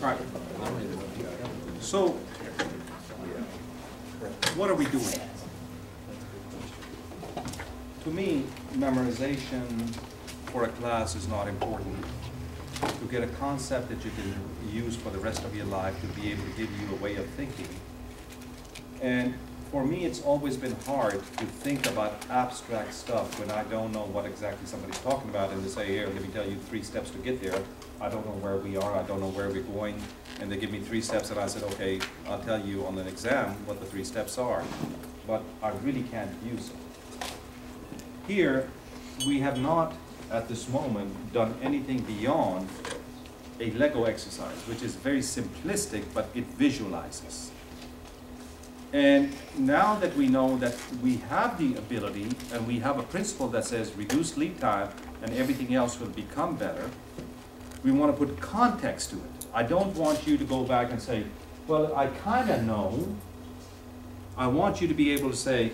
Right. So, what are we doing? To me, memorization for a class is not important. To get a concept that you can use for the rest of your life to be able to give you a way of thinking. And for me, it's always been hard to think about abstract stuff when I don't know what exactly somebody's talking about, and they say, here, let me tell you 3 steps to get there. I don't know where we are, I don't know where we're going, and they give me 3 steps, and I said, okay, I'll tell you on an exam what the 3 steps are, but I really can't use them. Here, we have not, at this moment, done anything beyond a Lego exercise, which is very simplistic, but it visualizes. And now that we know that we have the ability, and we have a principle that says reduce lead time, and everything else will become better, we want to put context to it. I don't want you to go back and say, well, I kind of know. I want you to be able to say,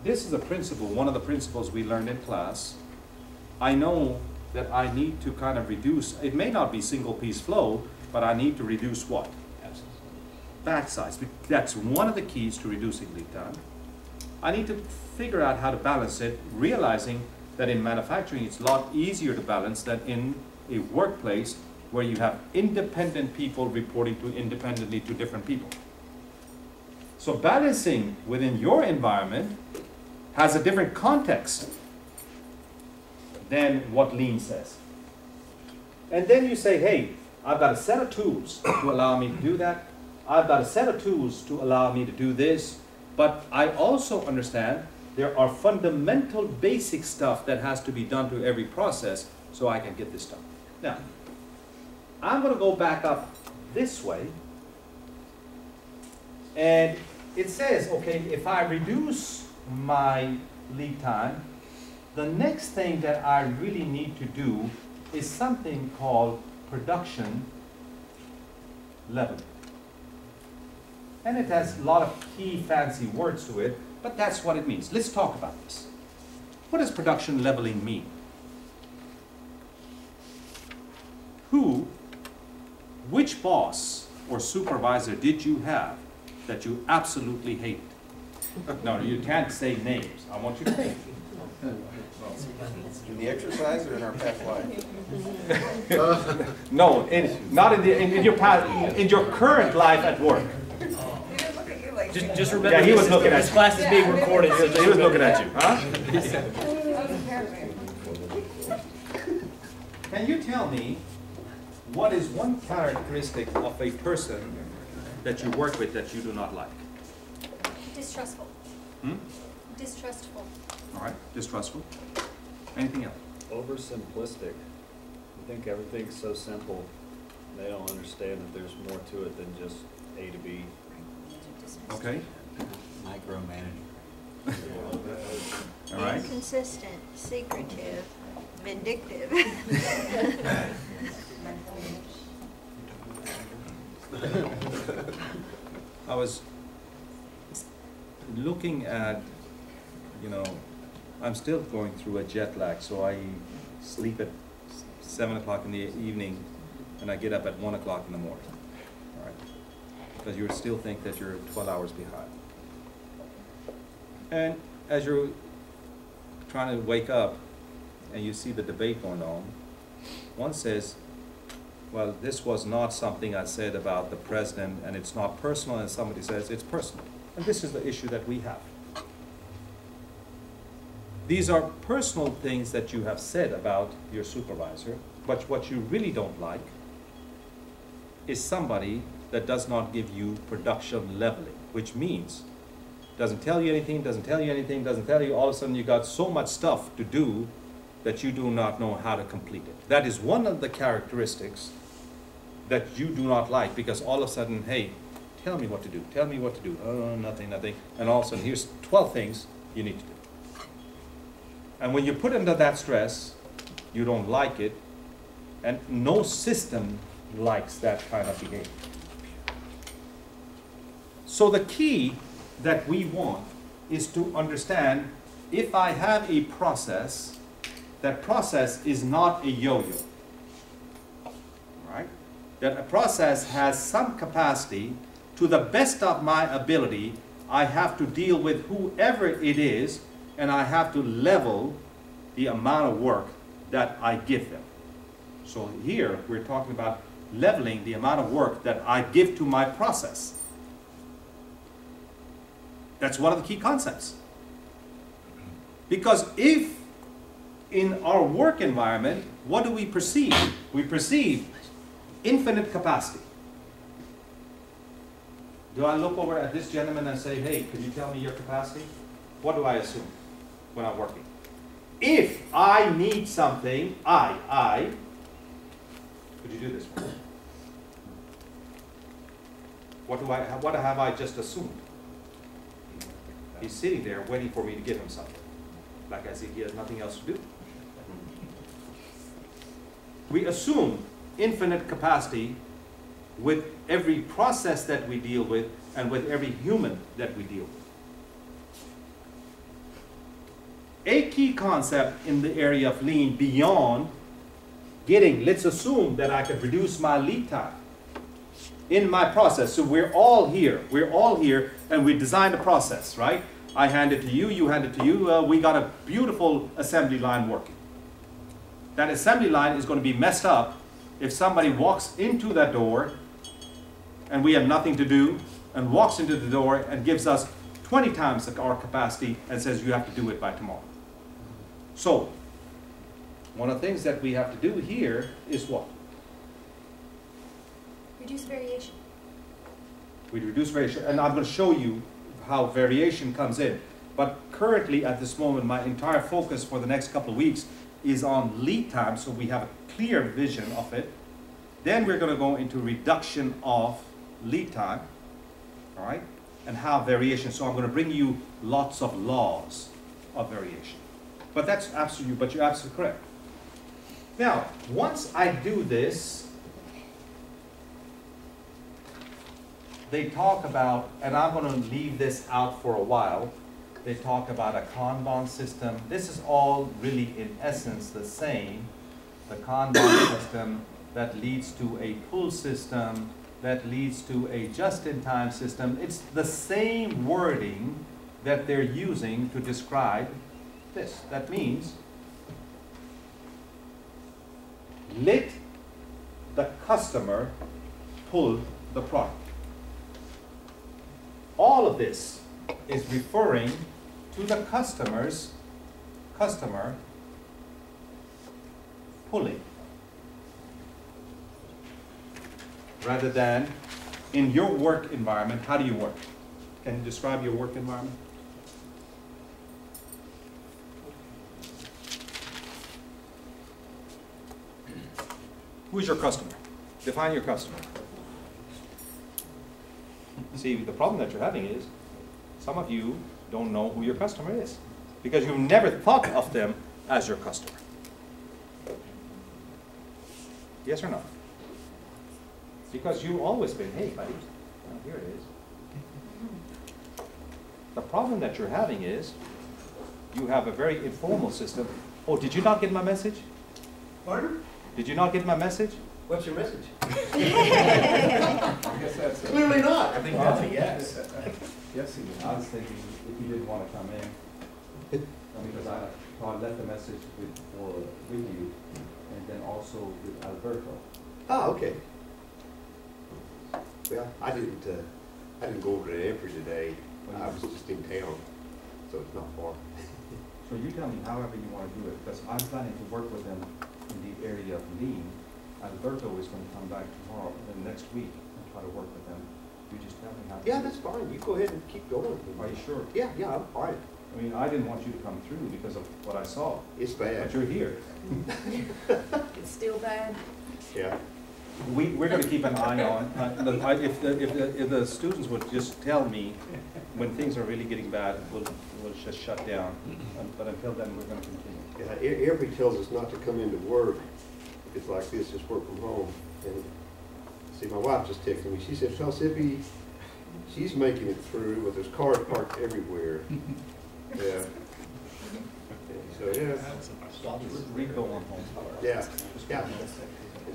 this is a principle, one of the principles we learned in class. I know that I need to kind of reduce, it may not be single piece flow, but I need to reduce what? Batch size. That's one of the keys to reducing lead time. I need to figure out how to balance it, realizing that in manufacturing it's a lot easier to balance than in a workplace where you have independent people reporting to independently to different people. So balancing within your environment has a different context than what Lean says. And then you say, hey, I've got a set of tools to allow me to do that. I've got a set of tools to allow me to do this, but I also understand there are fundamental basic stuff that has to be done to every process so I can get this done. Now, I'm going to go back up this way, and it says, okay, if I reduce my lead time, the next thing that I really need to do is something called production leveling. And it has a lot of key fancy words to it, but that's what it means. Let's talk about this. What does production leveling mean? Which boss or supervisor did you have that you absolutely hated? No, you can't say names. I want you to think. In the exercise or in our past life? No, not in your past, in your current life at work. Just remember, yeah, he was looking at this class is being recorded. He was looking at you, huh? Can you tell me what is one characteristic of a person that you work with that you do not like? Distrustful. Distrustful. All right, distrustful. Anything else? Oversimplistic. I think everything's so simple. They don't understand that there's more to it than just A to B. Okay. Micromanager. All right. Inconsistent, secretive, vindictive. I was looking at, I'm still going through a jet lag, so I sleep at 7 o'clock in the evening and I get up at 1 o'clock in the morning. All right. Because you still think that you're 12 hours behind. And as you're trying to wake up and you see the debate going on, one says, well, this was not something I said about the president and it's not personal, and somebody says it's personal. And this is the issue that we have. These are personal things that you have said about your supervisor, but what you really don't like is somebody that does not give you production leveling, which means doesn't tell you anything, doesn't tell you anything, doesn't tell you, all of a sudden you got so much stuff to do that you do not know how to complete it. That is one of the characteristics that you do not like, because all of a sudden, hey, tell me what to do, tell me what to do, oh, nothing, and all of a sudden here's 12 things you need to do. And when you put under that stress, you don't like it, and no system likes that kind of behavior. So the key that we want is to understand, if I have a process, that process is not a yo-yo. Right? that a process has some capacity. To the best of my ability, I have to deal with whoever it is, and I have to level the amount of work that I give them. So here we're talking about leveling the amount of work that I give to my process. That's one of the key concepts. Because if in our work environment, what do we perceive? We perceive infinite capacity. Do I look over at this gentleman and say, hey, could you tell me your capacity? What do I assume when I'm working? If I need something, could you do this for me? What have I just assumed? He's sitting there waiting for me to give him something. Like I said, he has nothing else to do. We assume infinite capacity with every process that we deal with and with every human that we deal with. A key concept in the area of lean beyond getting, let's assume that I could reduce my lead time in my process. So we're all here, and we designed a process, right? I hand it to you, you hand it to you, we got a beautiful assembly line working. That assembly line is going to be messed up if somebody walks into that door and we have nothing to do, and walks into the door and gives us 20 times our capacity and says you have to do it by tomorrow. So, one of the things that we have to do here is what? Reduce variation. We reduce variation, and I'm going to show you how variation comes in. But currently, at this moment, my entire focus for the next couple of weeks is on lead time, so we have a clear vision of it. Then we're going to go into reduction of lead time, all right, and how variation. So I'm going to bring you lots of laws of variation. But that's absolutely, but you're absolutely correct. Now, once I do this, they talk about, and I'm going to leave this out for a while, they talk about a Kanban system. This is all really, in essence, the same. The Kanban system that leads to a pull system, that leads to a just-in-time system. It's the same wording that they're using to describe this. That means, let the customer pull the product. All of this is referring to the customer pulling, rather than in your work environment. How do you work? Can you describe your work environment? Who is your customer? Define your customer. See, the problem that you're having is some of you don't know who your customer is because you've never thought of them as your customer. Yes or no? Because you've always been, hey, buddy, here it is. The problem that you're having is you have a very informal system. Oh, did you not get my message? Pardon? Did you not get my message? What's your message? I guess that's it. Clearly not. I think that's a yes. Yes, he I was thinking if you didn't want to come in, because I left a message with you, and then also with Alberto. Oh, okay. Well, I didn't go over to Emperor today. I was just in town, so it's not far. So you tell me however you want to do it, because I'm planning to work with them in the area of lean. Alberto is going to come back tomorrow, next week, and try to work with them. You just tell me how to Yeah, do that's it. fine. You go ahead and keep going. Are you sure? Yeah, I'm fine. I mean, I didn't want you to come through because of what I saw, It's but bad. you're here. It's still bad. Yeah. We're going to keep an eye on, if the students would just tell me when things are really getting bad, we'll just shut down. But until then, we're going to continue. Yeah, Every tells us not to come into work. It's like this, just work from home. And see, my wife just texted me. She said, Sippy, she's making it through, but there's cars parked everywhere. Yeah. So, yeah. Rico on home. Yeah. Yeah.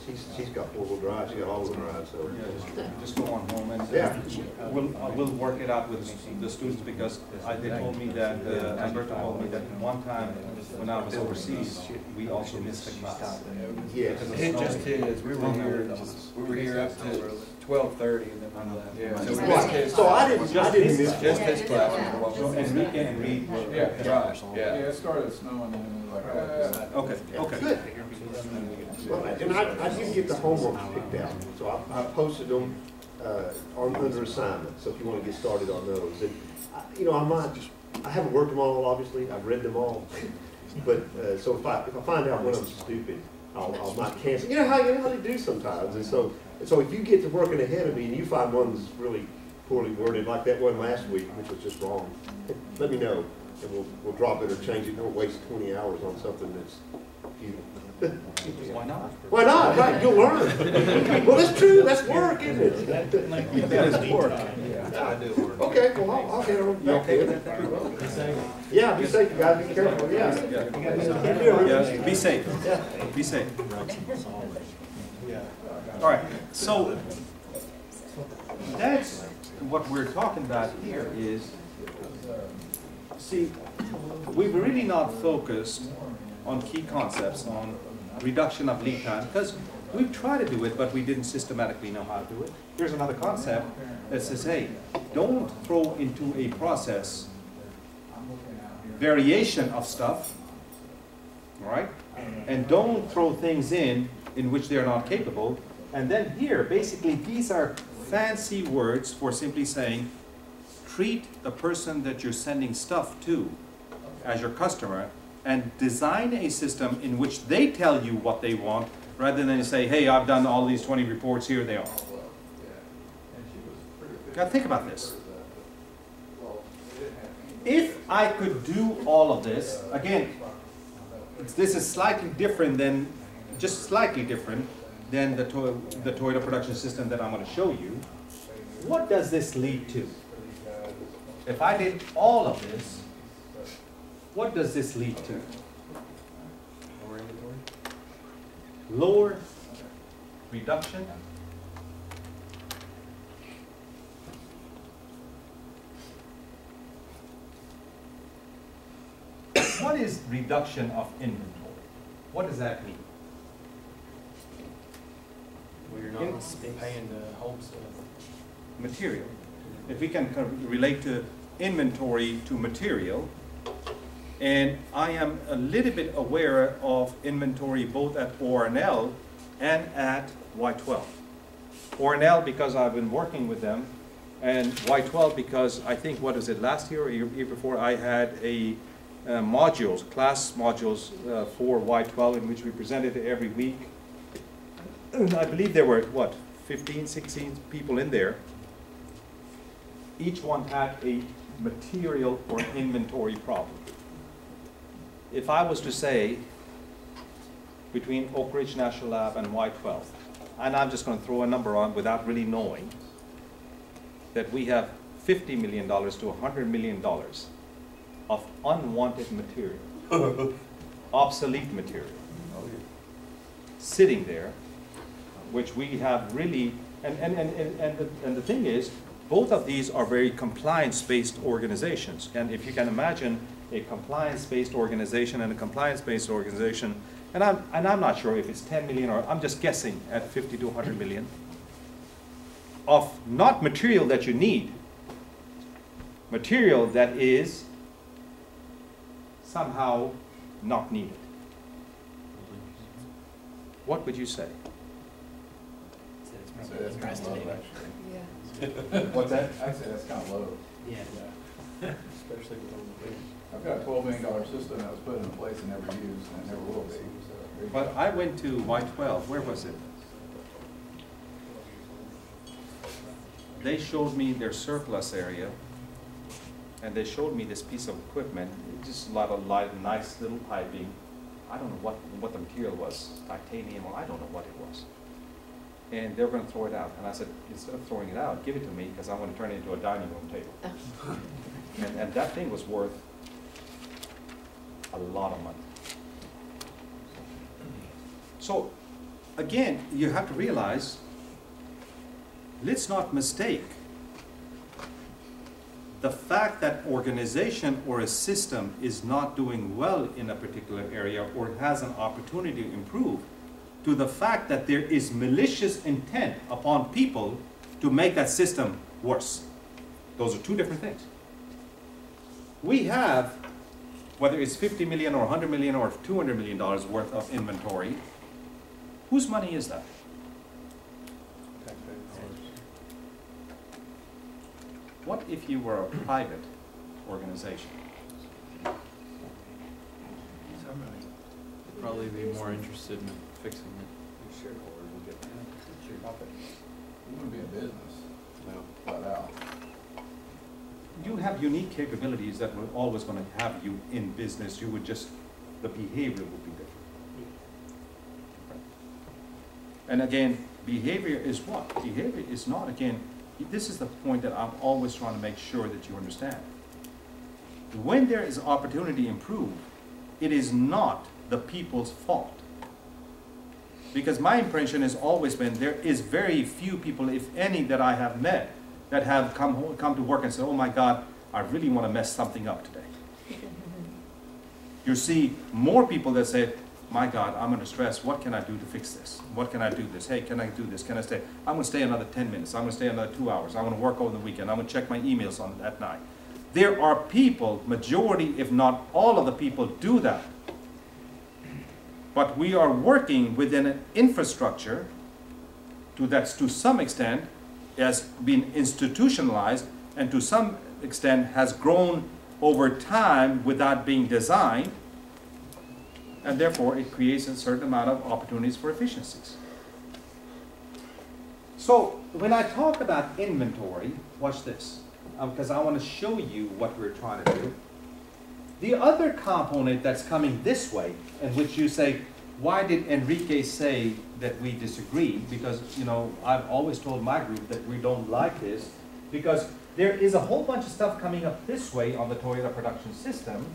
because she's got four-wheel drive, she got all-wheel drive, so. Yeah, just go on home and Yeah. we'll work it out with the students because they told me that, Alberto told me that one time when I was overseas, we also missed a class. Yes. It just is, we were here up to 12:30 and then we left. Yeah. So we Right. missed So I didn't miss just it. this class. So Enrique and Reed were. Yeah, right, yeah. Yeah, it started snowing and it was like, Okay, okay. Good. Well, and I did get the homework picked out, so I posted them under assignment, so if you want to get started on those. And, you know, I haven't worked them all, obviously, I've read them all, but, so if I find out one of them's stupid, I'll not cancel. You know how they do sometimes, and so if you get to working ahead of me and you find one that's really poorly worded, like that one last week, which was just wrong, let me know, and we'll drop it or change it, don't waste 20 hours on something that's futile. Why not? Why not? Right, you'll learn. Well, that's true, that's work, isn't it? That is work. Okay, well, I'll get on You back okay to with it. that? Yeah, be safe, you guys, be careful, yeah. Yeah, be safe. Be safe. All right, so that's what we're talking about here is, see, we've really not focused on key concepts, on reduction of lead time, because we've tried to do it, but we didn't systematically know how to do it. Here's another concept that says, hey, don't throw into a process variation of stuff, all right? And don't throw things in which they're not capable. And then here, basically, these are fancy words for simply saying, treat the person that you're sending stuff to as your customer, and design a system in which they tell you what they want, rather than say, hey, I've done all these 20 reports, here they are. Now think about this. If I could do all of this, again, this is slightly different than, just slightly different than the Toyota production system that I'm going to show you. What does this lead to? If I did all of this, what does this lead to? Lower inventory? Lower reduction. What is reduction of inventory? What does that mean? Well, you're not paying to hold stuff. Material. If we can kind of relate to inventory to material, and I am a little bit aware of inventory both at ORNL and at Y12. ORNL because I've been working with them, and Y12 because I think, what is it, last year or year before, I had a modules, class modules for Y12 in which we presented every week. And I believe there were, what, 15, 16 people in there. Each one had a material or inventory problem. If I was to say, between Oak Ridge National Lab and Y12, and I'm just going to throw a number on without really knowing, that we have $50 million to $100 million of unwanted material, obsolete material, sitting there, which we have really, and the thing is, both of these are very compliance-based organizations. And if you can imagine a compliance-based organization and a compliance-based organization, and I'm not sure if it's 10 million or I'm just guessing at 50 to 100 million of not material that you need, material that is somehow not needed. What would you say? I'd say that's kind of low, actually. Yeah. What's that? I'd say that's kind of low. Yeah. Especially with all the things. I've got a $12 million system that was put in place and never used, and it never will be, so. But I went to Y12, where was it? They showed me their surplus area, and they showed me this piece of equipment, just a lot of nice little piping. I don't know what the material was, titanium, or I don't know what it was. And they were going to throw it out. And I said, instead of throwing it out, give it to me, because I want to turn it into a dining room table. And that thing was worth a lot of money. So again, you have to realize, let's not mistake the fact that organization or a system is not doing well in a particular area or has an opportunity to improve to the fact that there is malicious intent upon people to make that system worse. Those are two different things. We have, whether it's 50 million or 100 million or $200 million worth of inventory, whose money is that? What if you were a private organization? Somebody would probably be more interested in fixing it. Your shareholders will get mad. It's your topic. You wanna be in business, No. flat out. You have unique capabilities that were always going to have you in business. You would just, the behavior would be different. And again, behavior is what? Behavior is not, again, this is the point that I'm always trying to make sure that you understand. When there is opportunity to improve, it is not the people's fault. Because my impression has always been there is very few people, if any, that I have met that have come to work and said, oh my God, I really want to mess something up today. You see more people that say, my God, I'm under stress. What can I do to fix this? What can I do this? Hey, can I do this? Can I stay? I'm going to stay another 10 minutes. I'm going to stay another 2 hours. I'm going to work over the weekend. I'm going to check my emails at night. There are people, majority, if not all of the people do that. But we are working within an infrastructure that's to some extent has been institutionalized and to some extent has grown over time without being designed, and therefore it creates a certain amount of opportunities for efficiencies. So when I talk about inventory, watch this, because I want to show you what we're trying to do. The other component that's coming this way, in which you say, why did Enrique say that we disagree? Because, you know, I've always told my group that we don't like this, because there is a whole bunch of stuff coming up this way on the Toyota production system.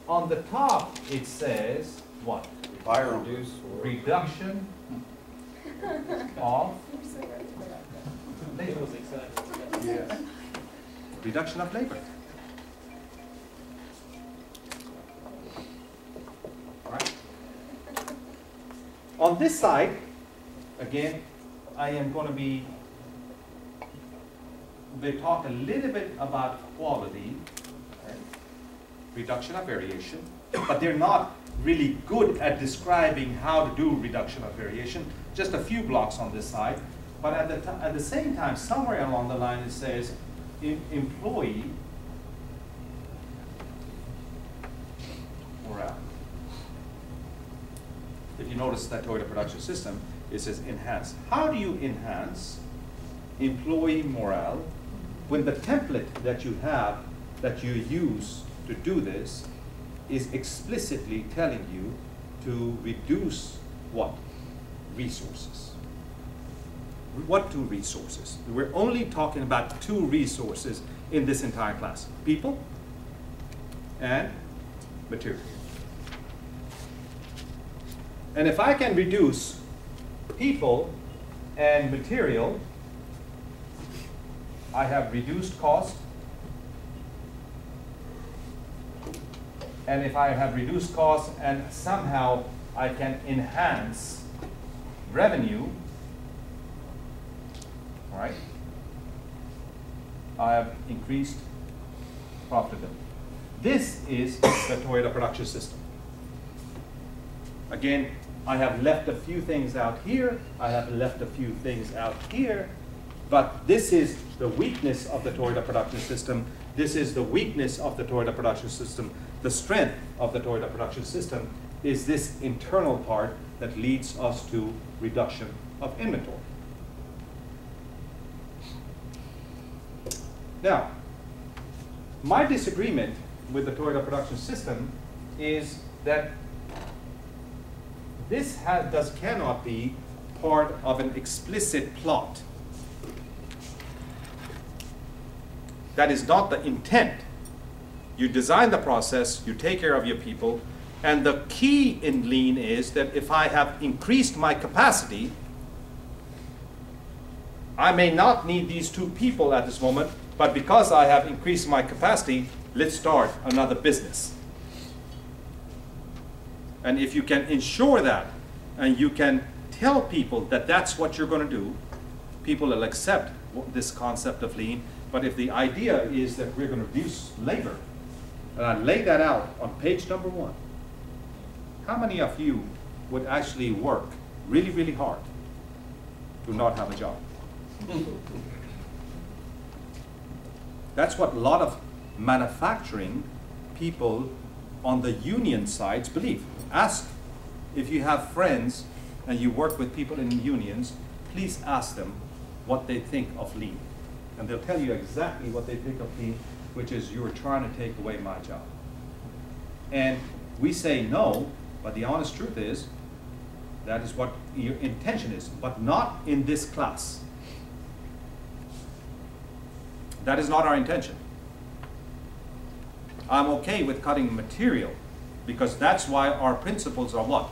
On the top, it says, what? Reduction of labor. Yes. Reduction of labor. Right. On this side, again, I am going to be, they talk a little bit about quality, right? Reduction of variation, but they're not really good at describing how to do reduction of variation. Just a few blocks on this side, but at the same time, somewhere along the line, it says employee morale. If you notice that Toyota production system, it says enhance. How do you enhance employee morale when the template that you have, that you use to do this, is explicitly telling you to reduce what? Resources. What two resources? We're only talking about two resources in this entire class. People and material. And if I can reduce people and material, I have reduced cost. And if I have reduced cost and somehow I can enhance revenue, all right, I have increased profitability. This is the Toyota production system. Again, I have left a few things out here, I have left a few things out here, but this is the weakness of the Toyota production system. This is the weakness of the Toyota production system. The strength of the Toyota production system is this internal part that leads us to reduction of inventory. Now, my disagreement with the Toyota production system is that this cannot be part of an explicit plot. That is not the intent. You design the process, you take care of your people, and the key in Lean is that if I have increased my capacity, I may not need these 2 people at this moment, but because I have increased my capacity, let's start another business. And if you can ensure that, and you can tell people that that's what you're going to do, people will accept this concept of lean. But if the idea is that we're going to reduce labor, and I lay that out on page number 1, how many of you would actually work really, really hard to not have a job? That's what a lot of manufacturing people on the union sides believe. Ask, if you have friends and you work with people in unions, please ask them what they think of lean. And they'll tell you exactly what they think of lean, which is you're trying to take away my job. And we say no, but the honest truth is that is what your intention is, but not in this class. That is not our intention. I'm okay with cutting material because that's why our principles are what?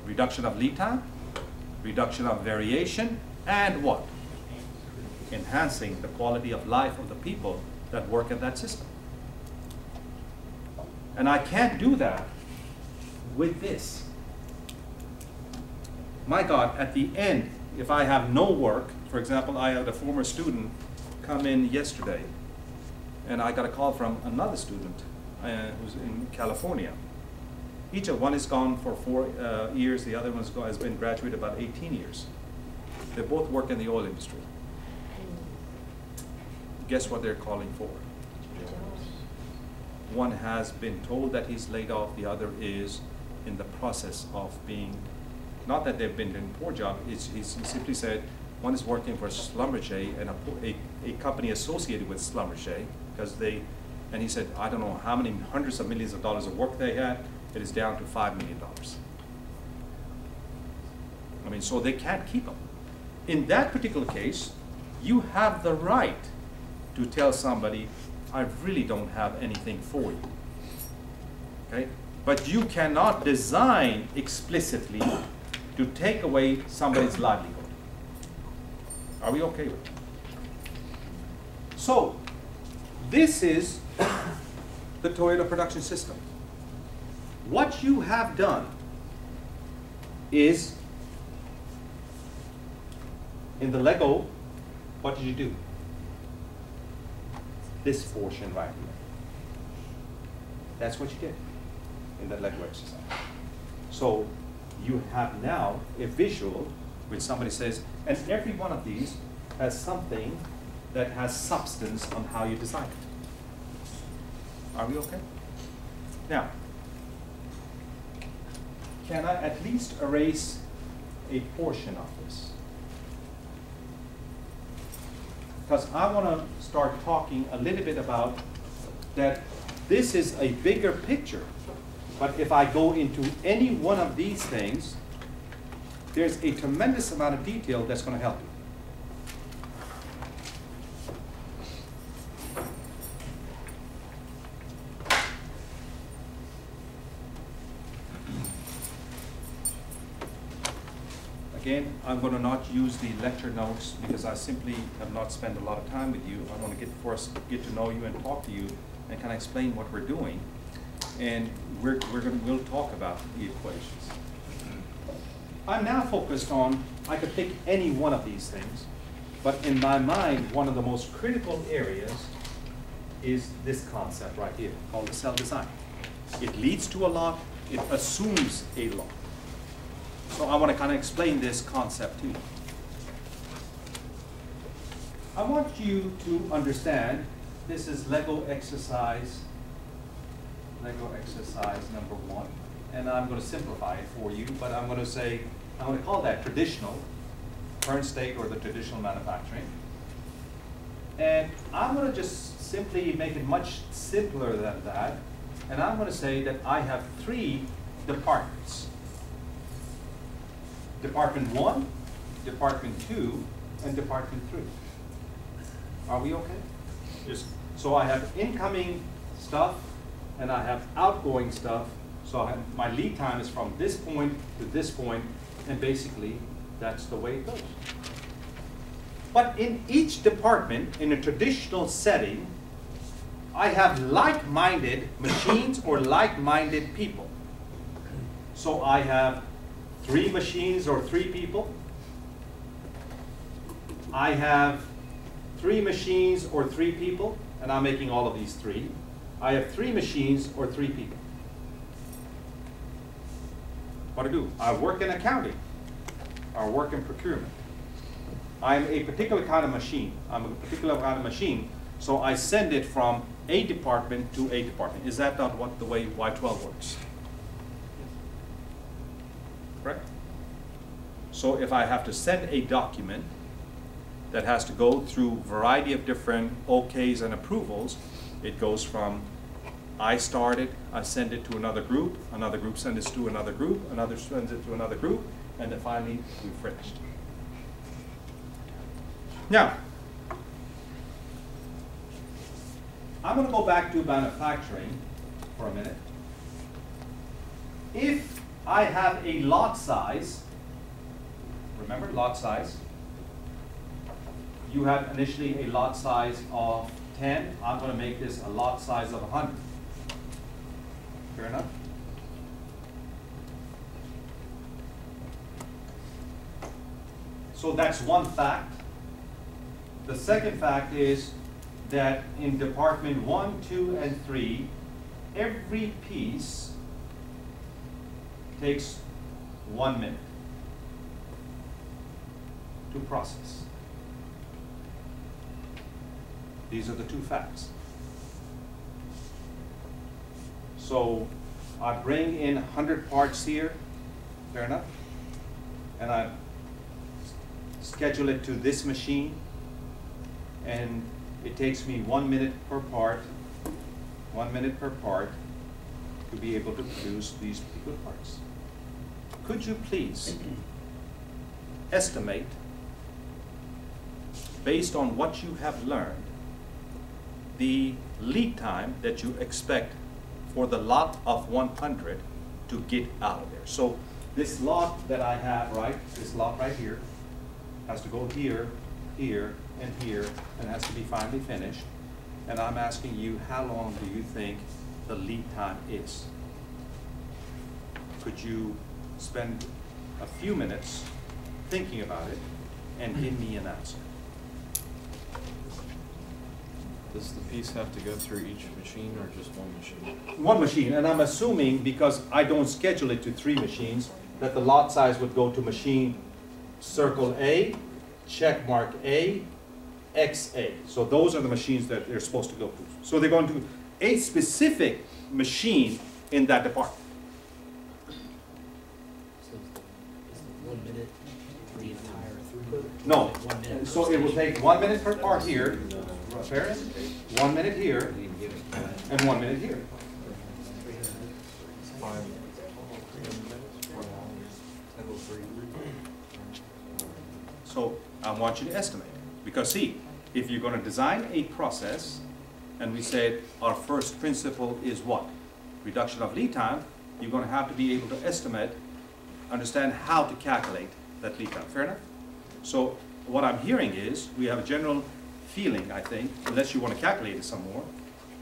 Reduction of lead time, reduction of variation, and what? Enhancing the quality of life of the people that work in that system. And I can't do that with this. My God, at the end, if I have no work, for example, I had a former student come in yesterday, and I got a call from another student who's in California. Each of one is gone for 4 years, the other has been graduated about 18 years. They both work in the oil industry. Guess what they're calling for? One has been told that he's laid off, the other is in the process of being, not that they've been doing a poor job, he simply said one is working for Schlumberger and a company associated with Schlumberger, because and he said, I don't know how many hundreds of millions of dollars of work they had, it is down to $5 million. I mean, so they can't keep them. In that particular case, you have the right to tell somebody, I really don't have anything for you. Okay? But you cannot design explicitly to take away somebody's livelihood. Are we okay with that? So, this is the Toyota production system. What you have done is, in the Lego, what did you do? This portion right here. That's what you did in that Lego exercise. So you have now a visual which somebody says, and every one of these has something that has substance on how you design it. Are we okay? Now, can I at least erase a portion of this? Because I want to start talking a little bit about that this is a bigger picture. But if I go into any one of these things, there's a tremendous amount of detail that's going to help you. Again, I'm going to not use the lecture notes because I simply have not spent a lot of time with you. I want to get to know you and talk to you and kind of explain what we're doing. And we'll talk about the equations. I'm now focused on, I could pick any one of these things, but in my mind, one of the most critical areas is this concept right here, called the cell design. It leads to a lot, it assumes a lot. So I want to kind of explain this concept to you. I want you to understand, this is Lego exercise number 1. And I'm going to simplify it for you, but I'm going to call that traditional, current state or the traditional manufacturing. And I'm going to just simply make it much simpler than that. And I'm going to say that I have 3 departments. Department 1, Department 2, and Department 3. Are we okay? So I have incoming stuff, and I have outgoing stuff. So my lead time is from this point to this point, and basically, that's the way it goes. But in each department, in a traditional setting, I have like-minded machines or like-minded people. So I have 3 machines or 3 people. I have 3 machines or 3 people, and I'm making all of these 3. I have 3 machines or 3 people. What do? I work in accounting. I work in procurement. I'm a particular kind of machine. I'm a particular kind of machine, so I send it from a department to a department. Is that not what the way Y12 works? Correct? So if I have to send a document that has to go through a variety of different OKs and approvals, it goes from I start it, I send it to another group sends it to another group, another sends it to another group, and then finally we've finished. Now, I'm going to go back to manufacturing for a minute. If I have a lot size, remember lot size, you had initially a lot size of 10, I'm going to make this a lot size of 100. Fair enough? So that's one fact. The second fact is that in department 1, 2, and 3, every piece takes 1 minute to process. These are the 2 facts. So I bring in 100 parts here, fair enough, and I schedule it to this machine, and it takes me 1 minute per part, 1 minute per part to be able to produce these particular parts. Could you please estimate, based on what you have learned, the lead time that you expect for the lot of 100 to get out of there? So this lot that I have, right, this lot right here, has to go here, here, and here, and has to be finally finished. And I'm asking you, how long do you think the lead time is? Could you spend a few minutes thinking about it and give me an answer? Does the piece have to go through each machine or just one machine? One machine, and I'm assuming, because I don't schedule it to 3 machines, that the lot size would go to machine circle A, check mark A, XA. So those are the machines that they're supposed to go to. So they're going to a specific machine in that department. So is the 1 minute for the entire throughput? No, 1 minute so per it will station? take 1 minute per part here, fair? 1 minute here, and 1 minute here. 5. So I want you to estimate. Because see, if you're going to design a process, and we said our first principle is what? Reduction of lead time, you're going to have to be able to estimate, understand how to calculate that lead time. Fair enough? So what I'm hearing is, we have a general feeling, I think, unless you want to calculate it some more,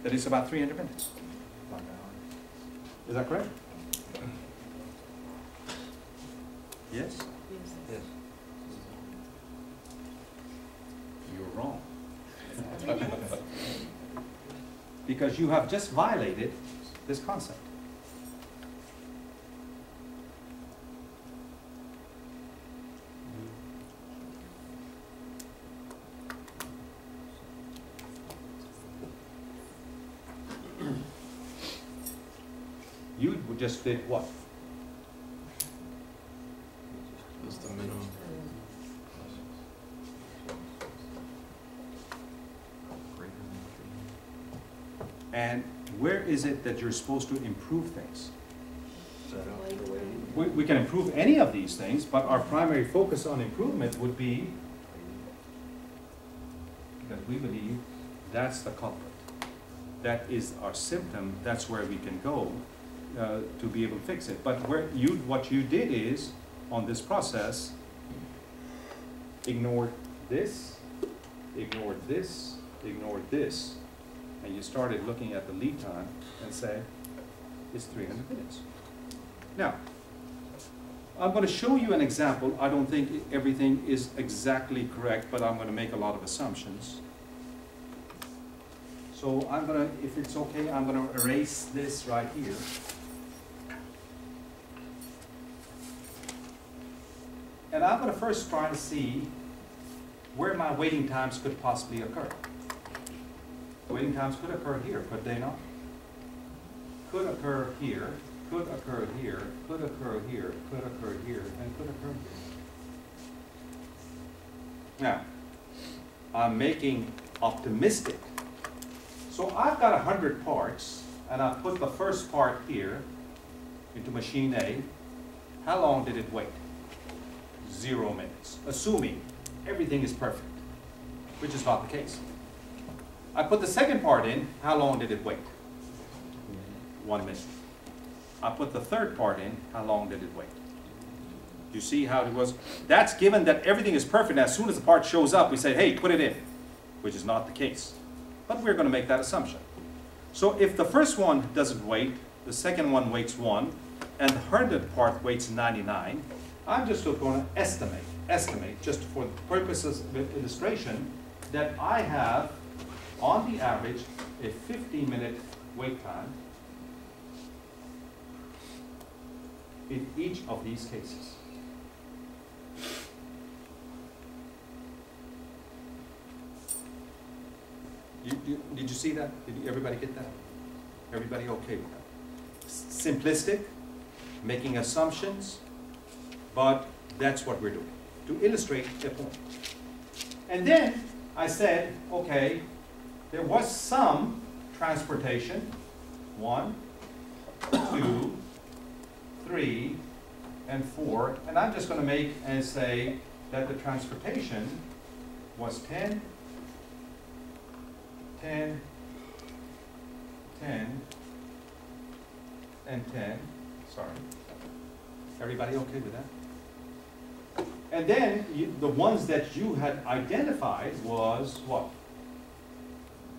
that it's about 300 minutes. Is that correct? Yes? Yes. You're wrong. Because you have just violated this concept. You would just fit what? That's the minimum. And where is it that you're supposed to improve things? We can improve any of these things, but our primary focus on improvement would be that we believe that's the culprit. That is our symptom, that's where we can go to be able to fix it. But what you did is, on this process, ignored this, ignored this, ignored this, and you started looking at the lead time and say, it's 300 minutes. Now, I'm going to show you an example. I don't think everything is exactly correct, but I'm going to make a lot of assumptions. So I'm going to, if it's okay, I'm going to erase this right here. And I'm going to first try to see where my waiting times could possibly occur. Waiting times could occur here, could they not? Could occur here, could occur here, could occur here, could occur here, and could occur here. Now, I'm making optimistic. So I've got 100 parts, and I put the first part here into machine A. How long did it wait? 0 minutes, assuming everything is perfect, which is not the case. I put the second part in, how long did it wait? 1 minute. I put the third part in, how long did it wait? You see how it was? That's given that everything is perfect, and as soon as the part shows up, we say, hey, put it in, which is not the case. But we're going to make that assumption. So if the first one doesn't wait, the second one waits 1, and the 100th part waits 99, I'm just going to estimate, just for the purposes of illustration, that I have, on the average, a 15-minute wait time in each of these cases. Did you see that? Did everybody get that? Everybody okay with that? Simplistic, making assumptions, but that's what we're doing, to illustrate the point. And then I said, okay, there was some transportation, 1, 2, 3, and 4, and I'm just going to make and say that the transportation was 10, 10, 10, and 10. Sorry. Everybody okay with that? And then the ones that you had identified was what?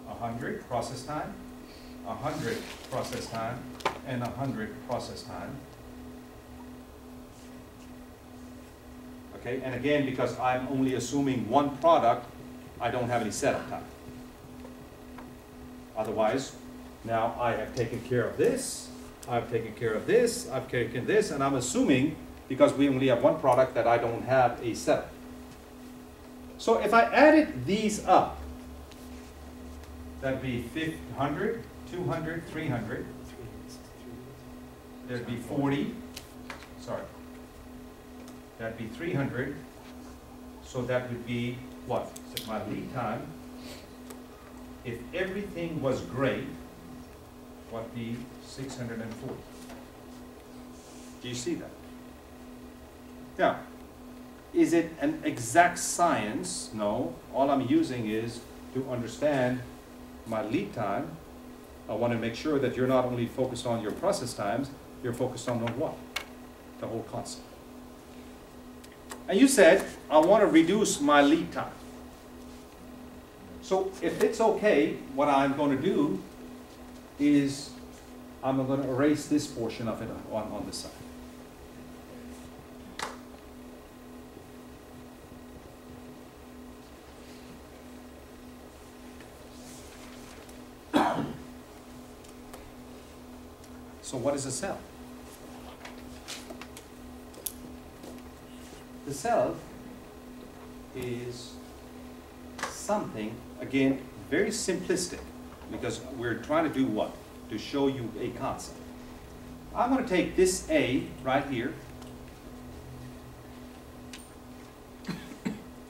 100 process time, 100 process time, and 100 process time. Okay, and again, because I'm only assuming one product, I don't have any setup time. Otherwise, now I have taken care of this, I've taken care of this, I've taken this, and I'm assuming, because we only have one product, that I don't have a setup. So if I added these up, that'd be 100, 200, 300. There'd be 40. Sorry. That'd be 300. So that would be what? My lead time. If everything was great, what be 640. Do you see that? Now, is it an exact science? No. All I'm using is to understand my lead time. I want to make sure that you're not only focused on your process times, you're focused on what? The whole concept. And you said, I want to reduce my lead time. So if it's okay, what I'm going to do is I'm going to erase this portion of it on this side. So what is a cell? The cell is something, again, very simplistic, because we're trying to do what? To show you a concept. I'm going to take this A right here,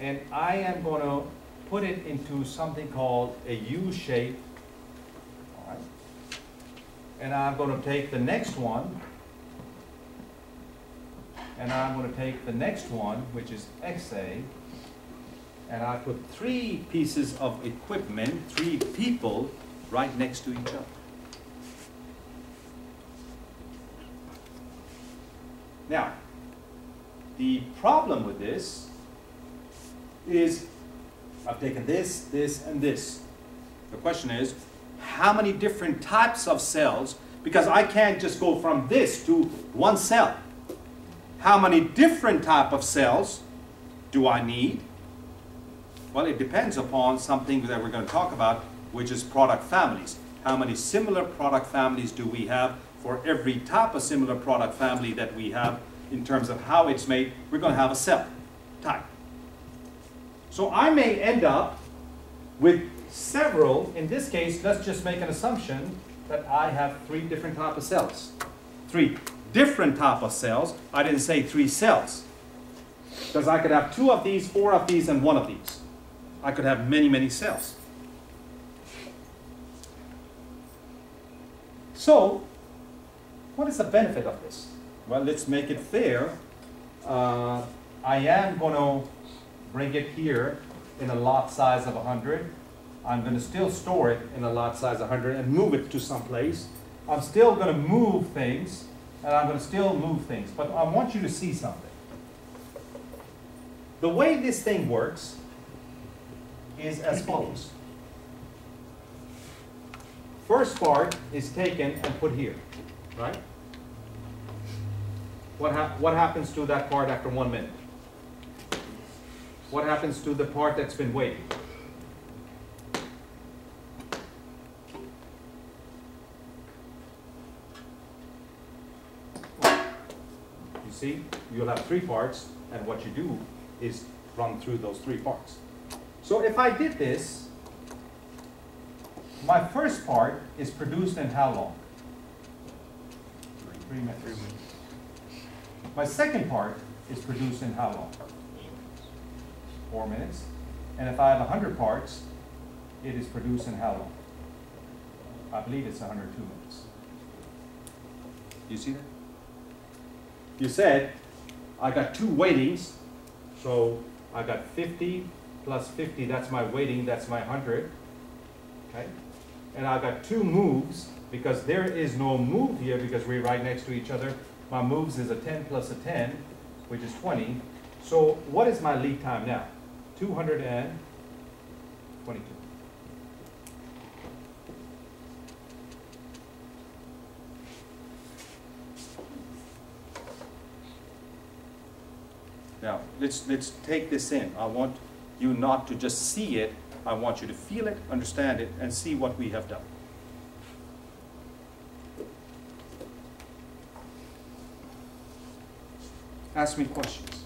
and I am going to put it into something called a U shape. All right. And I'm going to take the next one, and I'm going to take the next one, which is XA, and I put 3 pieces of equipment, 3 people, right next to each other. Now, the problem with this is I've taken this, this, and this. The question is, how many different types of cells, because I can't just go from this to one cell. How many different type of cells do I need? Well, it depends upon something that we're going to talk about, which is product families. How many similar product families do we have? For every type of similar product family that we have in terms of how it's made, we're going to have a cell type. So I may end up with several. In this case, let's just make an assumption that I have 3 different type of cells. 3 different type of cells. I didn't say 3 cells. Because I could have 2 of these, 4 of these, and 1 of these. I could have many, many cells. So, what is the benefit of this? Well, let's make it fair. I am going to bring it here in a lot size of 100. I'm going to still store it in a lot size of 100 and move it to some place. I'm still going to move things, and I'm going to still move things. But I want you to see something. The way this thing works is as follows. First part is taken and put here, right? What happens to that part after 1 minute? What happens to the part that's been waiting? You see, you'll have 3 parts, and what you do is run through those 3 parts. So if I did this, my first part is produced in how long? 3 minutes. My second part is produced in how long? 4 minutes. And if I have 100 parts, it is produced in how long? I believe it's 102 minutes. You see that? You said, I got 2 weightings, so I got 50 plus 50, that's my weighting, that's my 100. Okay? And I got 2 moves, because there is no move here because we're right next to each other. My moves is a 10 plus a 10, which is 20. So what is my lead time now? 222. Now, let's take this in. I want you not to just see it. I want you to feel it, understand it, and see what we have done. Ask me questions.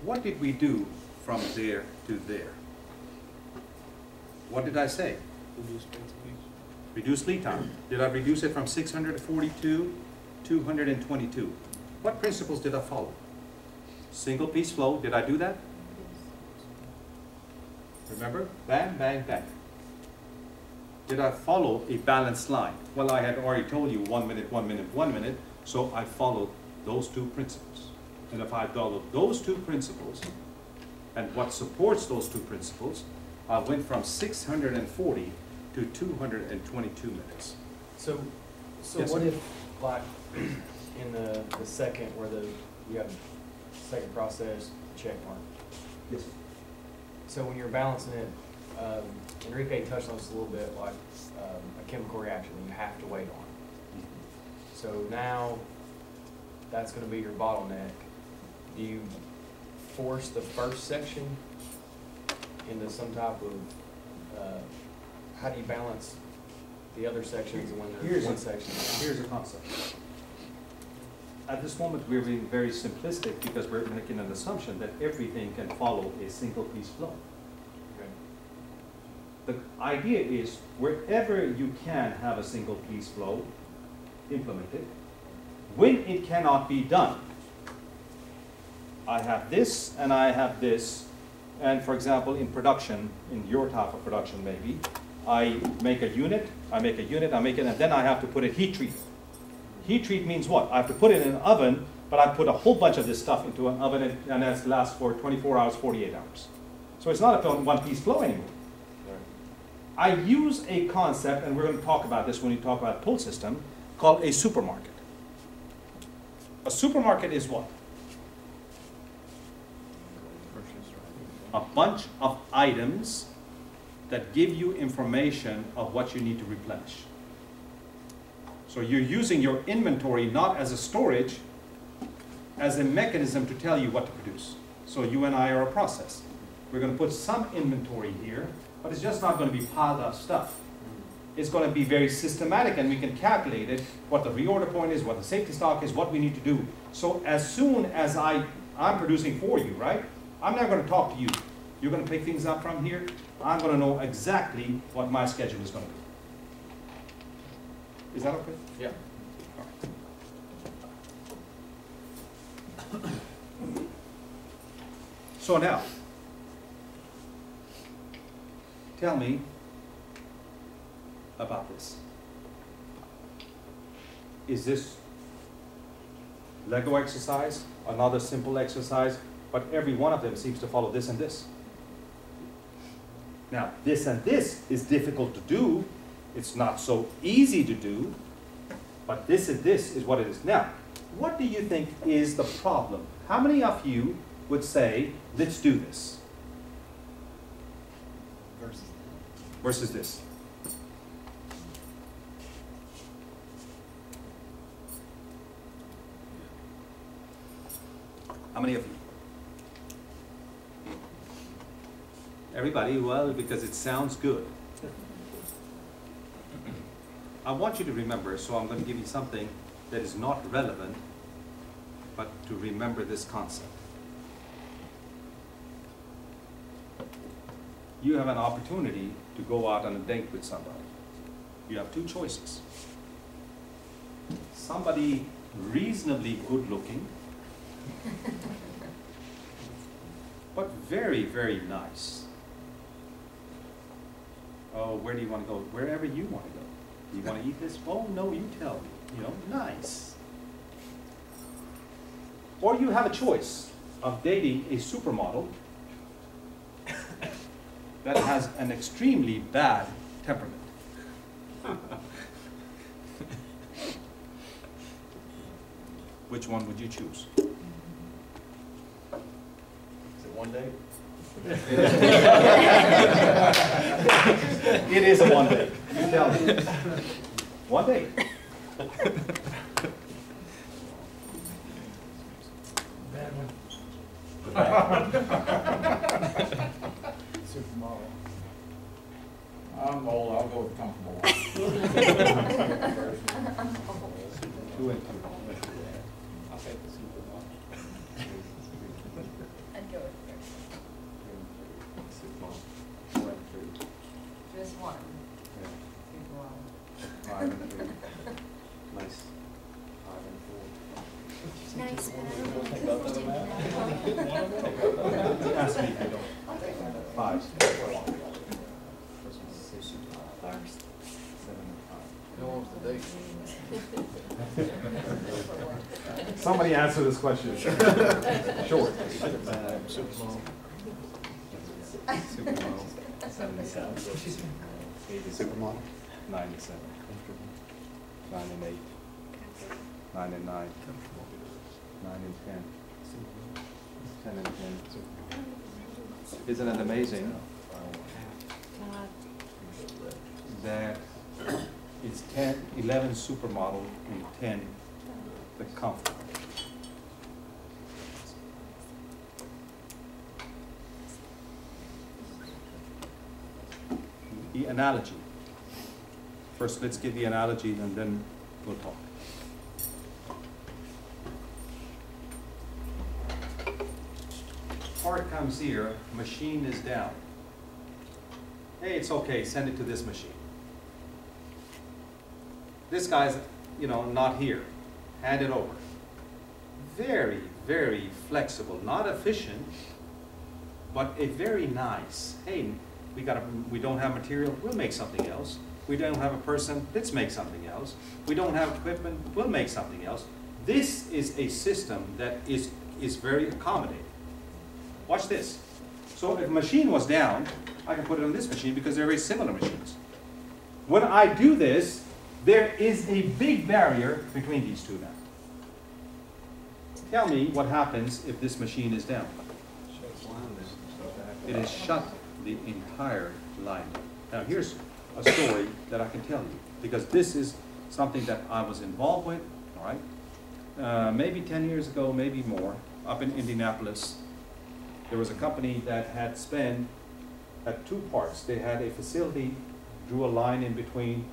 What did we do from there to there? What did I say? Reduce lead time. Did I reduce it from 642 to 222? What principles did I follow? Single piece flow. Did I do that? Remember? Bang, bang, bang. Did I follow a balanced line? Well, I had already told you 1 minute, 1 minute, 1 minute, so I followed those 2 principles. And if I followed those 2 principles, and what supports those 2 principles, I went from 640 to 222 minutes. So Yes, what sir. if, like, in the second where you have second process check mark? Yes. So when you're balancing it, Enrique touched on this a little bit, like a chemical reaction that you have to wait on. So now that's going to be your bottleneck. Do you force the first section into some type of, how do you balance the other sections when there's one section? Here's a concept. At this moment, we're being very simplistic because we're making an assumption that everything can follow a single piece flow. Okay. The idea is wherever you can have a single piece flow, implement it. When it cannot be done, I have this and I have this, and for example, in production, in your type of production maybe, I make a unit, I make it, and then I have to put it heat treat. Heat treat means what? I have to put it in an oven, but I put a whole bunch of this stuff into an oven and it lasts for 24 hours, 48 hours. So it's not a one piece flow anymore. I use a concept, and we're going to talk about this when we talk about pull system, called a supermarket. A supermarket is what? A bunch of items that give you information of what you need to replenish. So you're using your inventory not as a storage, as a mechanism to tell you what to produce. So you and I are a process. We're going to put some inventory here, but it's just not going to be piled up stuff. It's going to be very systematic, and we can calculate it, what the reorder point is, what the safety stock is, what we need to do. So as soon as I'm producing for you, right? I'm not going to talk to you. You're going to pick things up from here. I'm going to know exactly what my schedule is going to be. Is that okay? Yeah. So now, tell me about this. Is this Lego exercise, another simple exercise, but every one of them seems to follow this and this. Now, this and this is difficult to do. It's not so easy to do, but this and this is what it is. Now, what do you think is the problem? How many of you would say, let's do this? Versus this. How many of you? Everybody? Well, because it sounds good. I want you to remember, so I'm going to give you something that is not relevant, but to remember this concept. You have an opportunity to go out on a date with somebody. You have two choices. Somebody reasonably good looking, but very, very nice. Oh, where do you want to go? Wherever you want to go. Do you want to eat this? Oh, no, you tell me. You know, nice. Or you have a choice of dating a supermodel that has an extremely bad temperament. Which one would you choose? Is it one day? It is a one day. You tell me. One day. Bad one. Supermodel. I'm old, I'll go with the comfortable one. Two and two. I'll take the supermodel. I'd go with just one. Five and three. Nice. Five and four. Nice, but I don't know if Ask me if you don't. Five. First. Who wants the date? Somebody answer this question. Short. Supermodel. Supermodel. 77. 87. Supermodel. 97. 9 and 8. 9 and 9. 9 and 10. 10 and 10. Isn't it amazing that it's 11 supermodel and 10 the comfort? The analogy. First, let's give the analogy and then we'll talk. Part comes here, machine is down. Hey, it's okay, send it to this machine. This guy's, not here. Hand it over. Very, very flexible, not efficient, but a very nice. Hey, we don't have material, we'll make something else. We don't have a person, let's make something else. We don't have equipment, we'll make something else. This is a system that is very accommodating. Watch this. So if a machine was down, I can put it on this machine because they're very similar machines. When I do this, there is a big barrier between these two now. Tell me what happens if this machine is down. It has shut the entire line down. Now here's a story that I can tell you, because this is something that I was involved with, all right? Maybe 10 years ago, maybe more, up in Indianapolis, there was a company that had two parts. They had a facility, drew a line in between.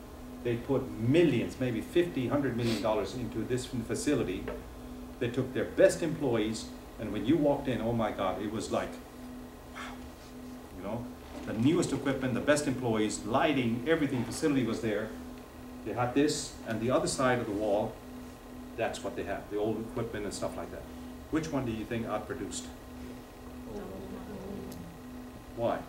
They put millions, maybe $50, $100 million into this facility. They took their best employees, and when you walked in, oh my God, it was like, wow, you know, the newest equipment, the best employees, lighting, everything, facility was there. They had this, and the other side of the wall, that's what they had, the old equipment and stuff like that. Which one do you think outproduced? Why?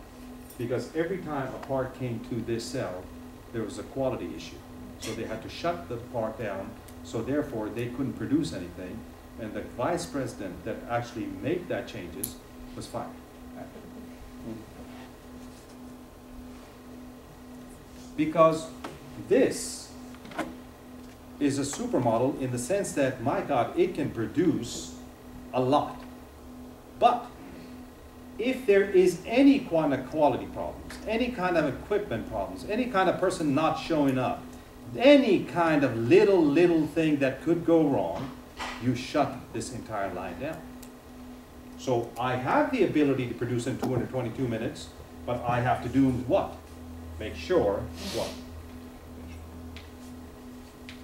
Because every time a part came to this cell, there was a quality issue. So they had to shut the part down, so therefore they couldn't produce anything, and the vice president that actually made that changes was fired. Because this is a supermodel in the sense that, my God, it can produce a lot. But if there is any kind of quality problems, any kind of equipment problems, any kind of person not showing up, any kind of little thing that could go wrong, you shut this entire line down. So I have the ability to produce in 222 minutes, but I have to do what? Make sure what?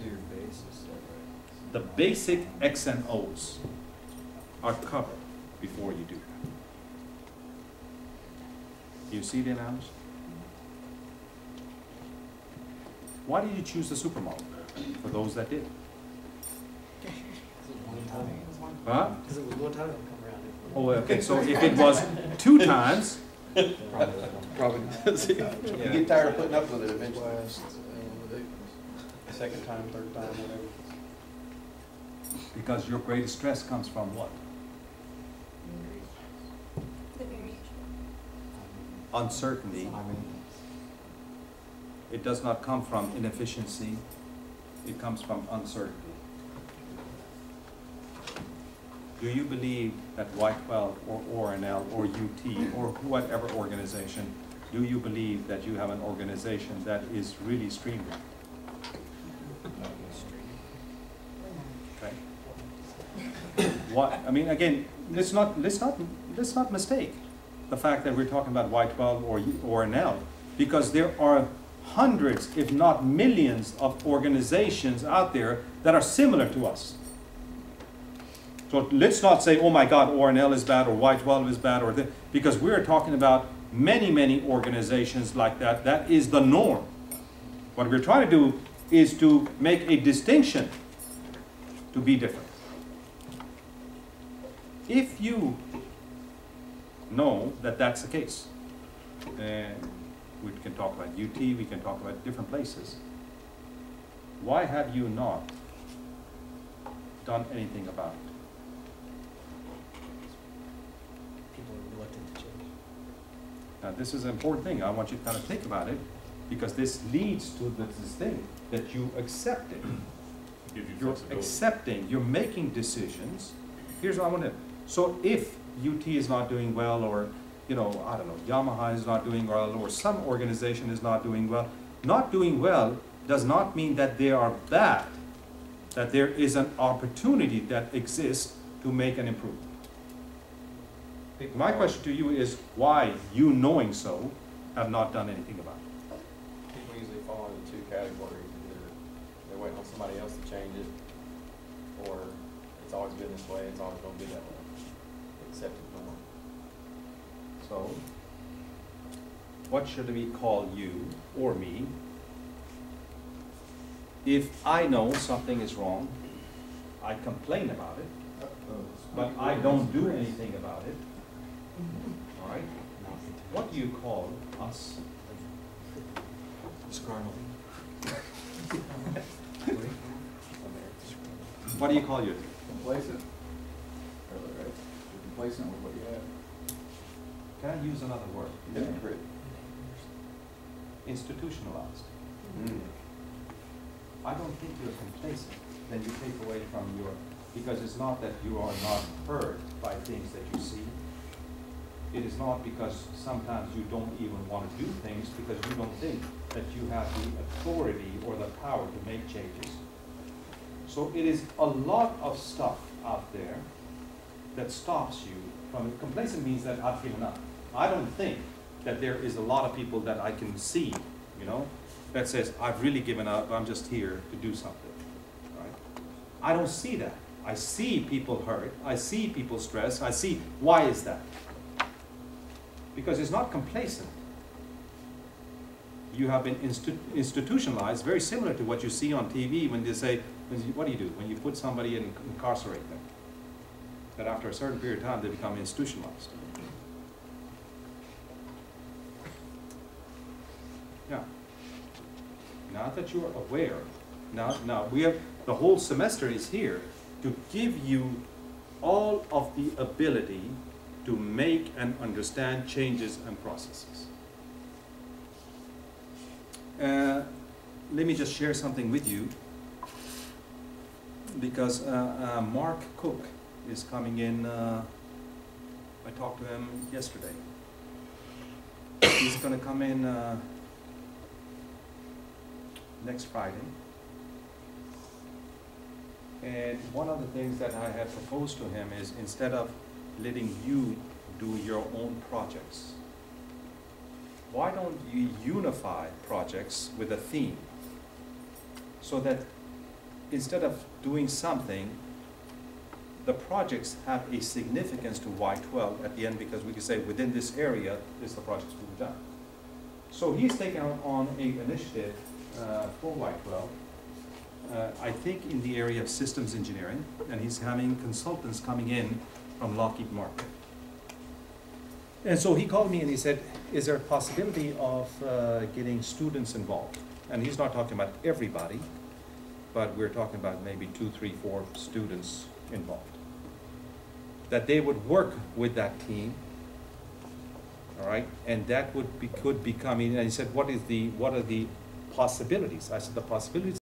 Your base is set right. The basic X and O's are covered before you do that. You see the analysis? Why did you choose the supermodel? For those that did. Huh? Because it was one time it'll come around. Oh, okay, so if it was 2 times, Probably does. You get tired of putting up with it eventually. Second time, third time, whatever. because your greatest stress comes from what? The variation. Uncertainty. It does not come from inefficiency, it comes from uncertainty. Do you believe that Y12 or ORNL or UT or whatever organization, do you believe that you have an organization that is really streamlined? Okay. What, I mean, again, let's not mistake the fact that we're talking about Y12 or ORNL, because there are hundreds, if not millions, of organizations out there that are similar to us. So let's not say, oh my God, ORNL is bad or Y12 is bad, or because we're talking about many organizations like that. That is the norm. What we're trying to do is to make a distinction to be different. If you know that that's the case, then we can talk about UT, we can talk about different places. Why have you not done anything about it? People are reluctant to change. Now, this is an important thing. I want you to kind of think about it, because this leads to this thing that you accept it. You're accepting, you're making decisions. Here's what I want to, so if UT is not doing well, or, you know, I don't know, Yamaha is not doing well, or some organization is not doing well does not mean that they are bad, that there is an opportunity that exists to make an improvement. My question to you is why you, knowing so, have not done anything about it. People usually fall into 2 categories. Either they're waiting on somebody else to change it, or it's always been this way, it's always going to be that way. Accept it norm. So, what should we call you or me if I know something is wrong, I complain about it, but I don't do anything about it? All right? What do you call us? Disgruntled. What do you call you? Complacent. Fairly right. You're complacent with what you have. Can I use another word? Hypocrite. Institutionalized. Mm. I don't think you're complacent. Then you take away from your Because it's not that you are not hurt by things that you see. It is not because sometimes you don't even want to do things because you don't think that you have the authority or the power to make changes. So it is a lot of stuff out there that stops you from, complacent means that I've given up. I don't think that there is a lot of people that I can see, you know, that says, I've really given up, I'm just here to do something, right? I don't see that. I see people hurt, I see people stress, I see, why is that? Because it's not complacent. You have been institutionalized, very similar to what you see on TV when they say, what do? When you put somebody and incarcerate them. That after a certain period of time, they become institutionalized. Yeah. Now that you are aware, now we have, the whole semester is here to give you all of the ability to make and understand changes and processes. Let me just share something with you, because Mark Cook is coming in. I talked to him yesterday. He's going to come in next Friday. And one of the things that I had proposed to him is, instead of letting you do your own projects, why don't you unify projects with a theme, so that instead of doing something, the projects have a significance to Y12 at the end, because we can say within this area is the projects we've done. So he's taken on an initiative for Y12, I think in the area of systems engineering, and he's having consultants coming in from Lockheed Martin. And so he called me and he said, is there a possibility of getting students involved? And he's not talking about everybody, but we're talking about maybe 2, 3, 4 students involved. That they would work with that team, all right? And that would be, could become, and he said, what are the possibilities? I said, the possibilities